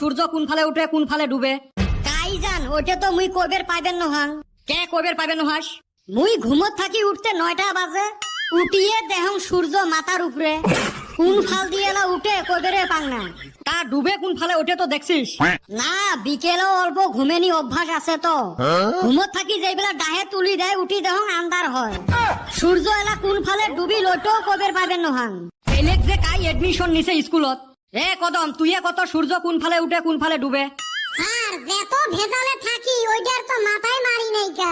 সূর্য কোন ফালে উঠে কোন ফালে ডুবে? কাই জান ওইটা তো মুই কইবের পাইবেন নহাং। কে কইবের পাবে নহাস? মুই ঘুমত থাকি উঠতে 9টা বাজে, উঠিয়ে দেহং সূর্য মাথার উপরে, কোন ফাল দিয়ে এলা উঠে কইবেরে পাং না। তা ডুবে কোন ফালে ওঠে তো দেখছিস? না বিকেলেও অল্প ঘুমেনি অভ্যাস আছে তো, ঘুমত থাকি যেইবেলা ডাহে তুলি দেয় উঠি দেহং আন্ধার হয়। সূর্য এলা কোন ফালে ডুবি লইতেও কইবের পাইবেন নহাং। এলেক যে কাই এডমিশন নিছে স্কুলত। এ কদম তুইয়ে কত সূর্য কোন ফালে উঠে কোন ফালে ডুবে? স্যার যেত ভেজালে থাকি ওইটার তো মাথায় মারি নাই কা,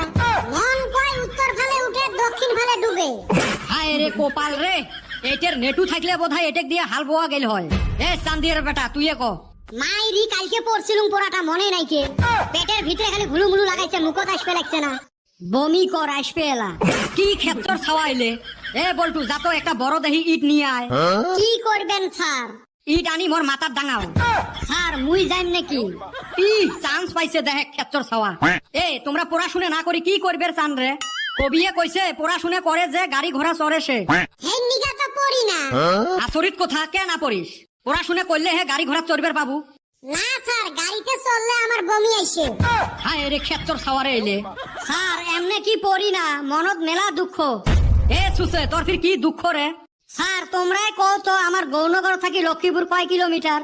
মন কয় উত্তর ফালে উঠে দক্ষিণ ফালে ডুবে। হায় রে কোপাল রে, এটের নেটু থাকলে বোধহয় এটেক দিয়ে হাল বোয়া গেল হয়। এ চান্দির বেটা তুইয়ে ক। মাইরি কালকে পড়ছিলুম পড়াটা মনে নাই কে, পেটের ভিতরে খালি ঘুলু মুলু লাগাইছে, মুখত আসবে লাগছে না, বমি কর আসবে এলা। কি ক্ষেত্র ছাওয়াইলে? এ বলটু যাতো একটা বড় দেহি ইট নিয়ে আয়। কি করবেন স্যার? ইট আনি মোর মাথার ডাঙাও। স্যার মুই যাইম নাকি? ই চান্স পাইছে দেখে ক্ষেত্র ছাওয়া। এ তোমরা পড়াশুনে না করি কি করবে চান রে? কবিয়ে কইছে পড়াশুনে করে যে গাড়ি ঘোড়া চড়ে সে। হে নিগা তো পড়ি না। আচরিত কথা, কে না পড়িস? পড়াশুনে করলে হে গাড়ি ঘোড়া চড়বের পাবু। না স্যার গাড়িতে চললে আমার বমি আইছে। হায় রে ক্ষেত্র ছাওয়ারে এলে। স্যার এমনে কি পড়ি না, মনত মেলা দুঃখ। এ সুসে তোর ফির কি দুঃখ রে? স্যার তোমরাই কও তো আমার গৌরনগর থাকি লক্ষ্মীপুর কয় কিলোমিটার?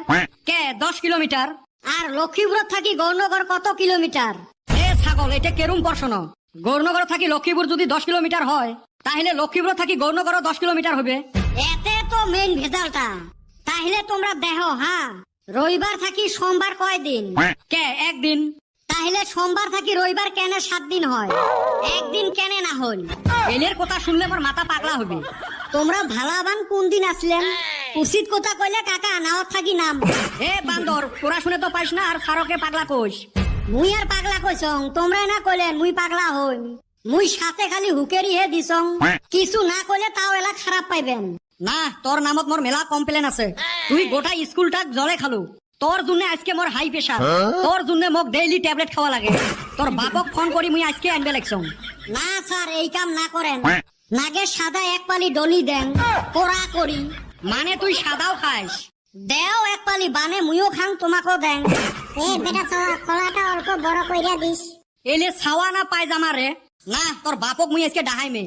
কে 10 কিলোমিটার? আর লক্ষ্মীপুর থাকি গৌরনগর কত কিলোমিটার? এ ছাগল এটা কেরুম প্রশ্ন? গৌরনগর থাকি লক্ষ্মীপুর যদি 10 কিলোমিটার হয়, তাহলে লক্ষ্মীপুর থাকি গৌরনগর 10 কিলোমিটার হবে। এতে তো মেইন ভেজালটা। তাহলে তোমরা দেখো হ্যাঁ, রবিবার থাকি সোমবার কয় দিন? কে একদিন? তাহলে সোমবার থাকি রবিবার কেন 7 দিন হয়? একদিন কেন না হল? এলের কথা শুনলে আমার মাথা পাগলা হবে। তোমরা ভালাবান কোন দিন আসলেন? উচিত কথা কইলে কাকা নাও থাকি নাম। এ বান্দর পড়াশুনে তো পাইস না আর ফারকে পাগলা কইস। মুই আর পাগলা কইছং, তোমরা না কইলেন মুই পাগলা হই। মুই সাথে খালি হুকেরি হে দিছং, কিছু না কইলে তাও এলা খারাপ পাইবেন না। তোর নামত মোর মেলা কমপ্লেন আছে। তুই গোটা স্কুলটাক জলে খালু। তোর জন্য আজকে মোর হাই প্রেসার, তোর জন্য মোক ডেইলি ট্যাবলেট খাওয়া লাগে। তোর বাপক ফোন করি মুই আজকে আনবে লাগছং। না স্যার এই কাম না করেন, নাগে সাদা এক পালি ডলি দেন পোড়া করি। মানে তুই সাদাও খাইস? দেও এক পালি বানে মুইও খাং তোমাকেও দেন। এ বেটা খোলাটা অল্প বড় কইরা দিস। এলে ছাওয়া না পায়জামা রে? না তোর বাপক মুই আজকে ডাহাই মে।